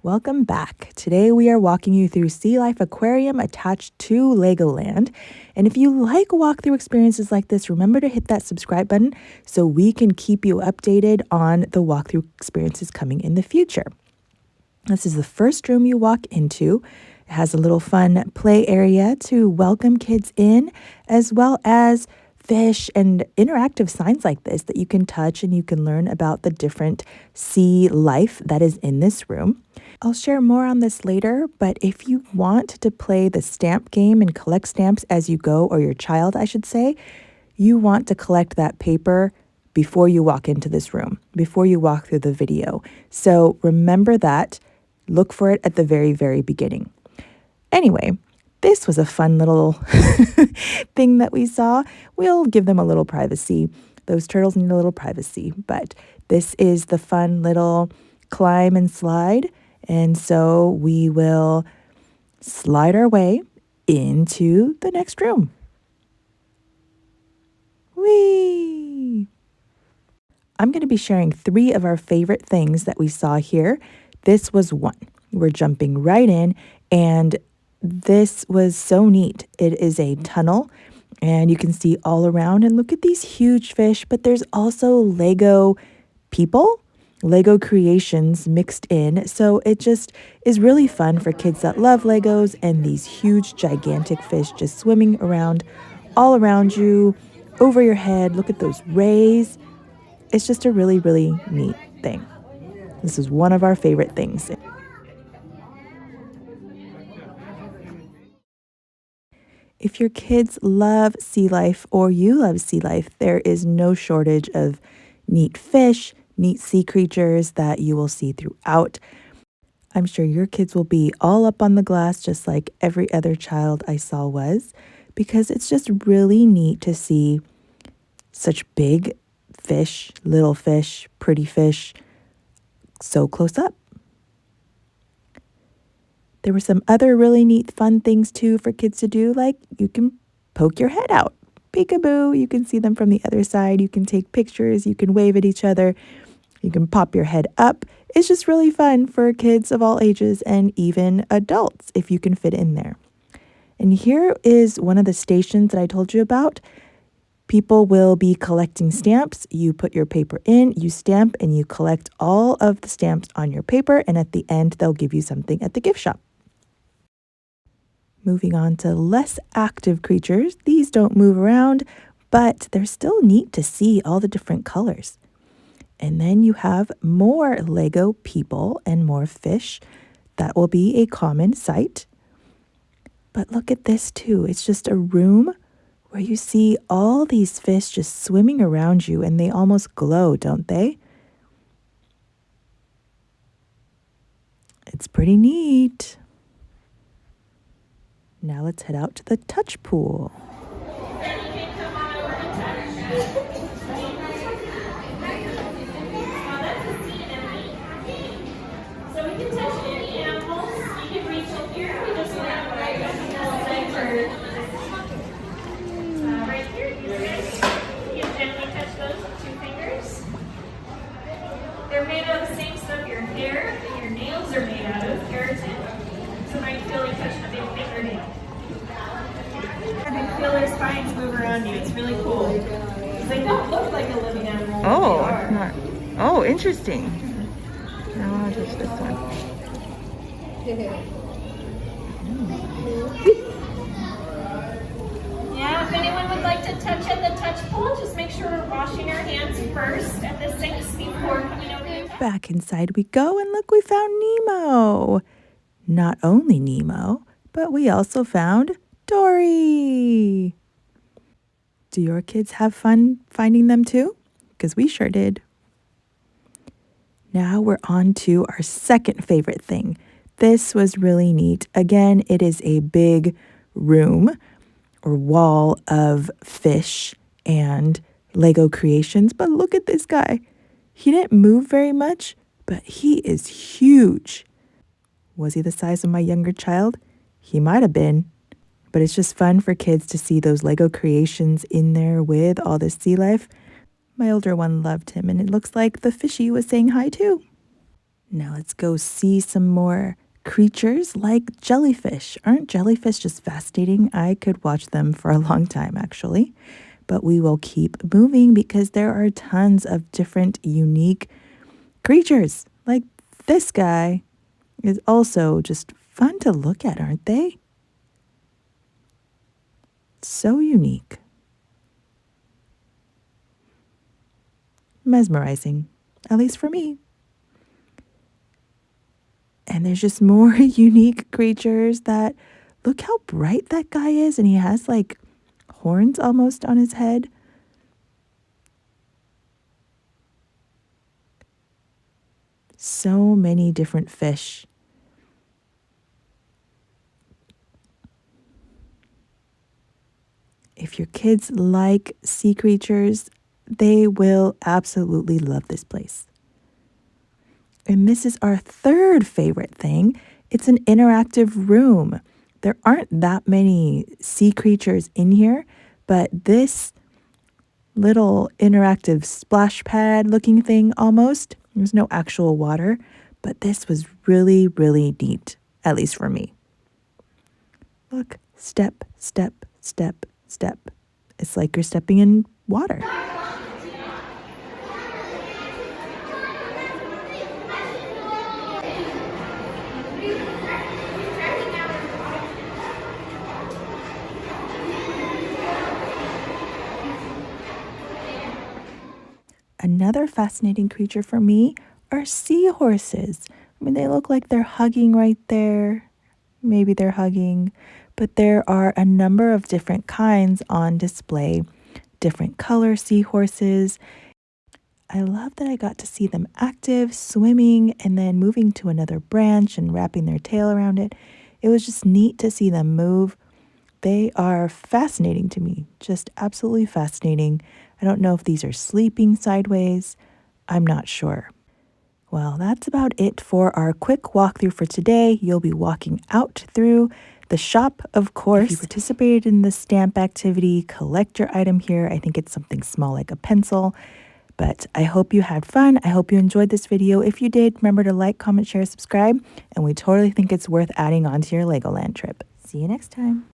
Welcome back. Today we are walking you through Sealife Aquarium attached to Legoland. And if you like walkthrough experiences like this, remember to hit that subscribe button so we can keep you updated on the walkthrough experiences coming in the future. This is the first room you walk into. It has a little fun play area to welcome kids in, as well as fish and interactive signs like this that you can touch and you can learn about the different sea life that is in this room. I'll share more on this later, but if you want to play the stamp game and collect stamps as you go, or your child, I should say, you want to collect that paper before you walk into this room, before you walk through the video. So remember that. Look for it at the very, very beginning. Anyway, this was a fun little thing that we saw. We'll give them a little privacy. Those turtles need a little privacy, but this is the fun little climb and slide. And so we will slide our way into the next room. Whee! I'm going to be sharing 3 of our favorite things that we saw here. This was one. We're jumping right in, and this was so neat. It is a tunnel, and you can see all around, and look at these huge fish, but there's also Lego people, Lego creations mixed in. So it just is really fun for kids that love Legos, and these huge, gigantic fish just swimming around all around you, over your head. Look at those rays. It's just a really, really neat thing. This is one of our favorite things. If your kids love sea life or you love sea life, there is no shortage of neat fish, neat sea creatures that you will see throughout. I'm sure your kids will be all up on the glass just like every other child I saw was, because it's just really neat to see such big fish, little fish, pretty fish, so close up. There were some other really neat fun things too for kids to do, like you can poke your head out. Peekaboo, you can see them from the other side. You can take pictures, you can wave at each other, you can pop your head up. It's just really fun for kids of all ages and even adults if you can fit in there. And here is one of the stations that I told you about. People will be collecting stamps. You put your paper in, you stamp, and you collect all of the stamps on your paper, and at the end, they'll give you something at the gift shop. Moving on to less active creatures. These don't move around, but they're still neat to see all the different colors. And then you have more Lego people and more fish. That will be a common sight. But look at this too. It's just a room where you see all these fish just swimming around you, and they almost glow, don't they? It's pretty neat. Now let's head out to the touch pool. So we can touch any animals. You can reach in here. We just land right right here. You can gently touch those with 2 fingers. They're made out of the same stuff your hair and your nails are made out of, keratin. So now you feel like touching a big fingernail. You can feel their spines move around you. It's really cool. Because they don't look like a living animal. Oh, it's not. Oh, interesting. Now I'll touch this one. Yeah, if anyone would like to touch at the touch pool, just make sure we're washing our hands first at the sinks before coming over here. Back inside we go, and look, we found Nemo. Not only Nemo, but we also found Dory. Do your kids have fun finding them too? Because we sure did. Now we're on to our second favorite thing. This was really neat. Again, it is a big room or wall of fish and Lego creations, but look at this guy. He didn't move very much, but he is huge. Was he the size of my younger child? He might have been, but it's just fun for kids to see those Lego creations in there with all this sea life. My older one loved him, and it looks like the fishy was saying hi too. Now let's go see some more creatures like jellyfish. Aren't jellyfish just fascinating? I could watch them for a long time, actually. But we will keep moving because there are tons of different unique creatures. Like this guy is also just fun to look at, aren't they? So unique. Mesmerizing, at least for me. And there's just more unique creatures that look how bright that guy is. And he has like horns almost on his head. So many different fish. If your kids like sea creatures, they will absolutely love this place. And this is our third favorite thing. It's an interactive room. There aren't that many sea creatures in here, but this little interactive splash pad looking thing almost, there's no actual water, but this was really, really neat, at least for me. Look, step, step, step, step. It's like you're stepping in water. Another fascinating creature for me are seahorses. I mean, they look like they're hugging right there. Maybe they're hugging, but there are a number of different kinds on display, different color seahorses. I love that I got to see them active, swimming, and then moving to another branch and wrapping their tail around it. It was just neat to see them move. They are fascinating to me, just absolutely fascinating. I don't know if these are sleeping sideways. I'm not sure. Well, that's about it for our quick walkthrough for today. You'll be walking out through the shop, of course. If you participated in the stamp activity, collect your item here. I think it's something small like a pencil. But I hope you had fun. I hope you enjoyed this video. If you did, remember to like, comment, share, subscribe. And we totally think it's worth adding on to your Legoland trip. See you next time.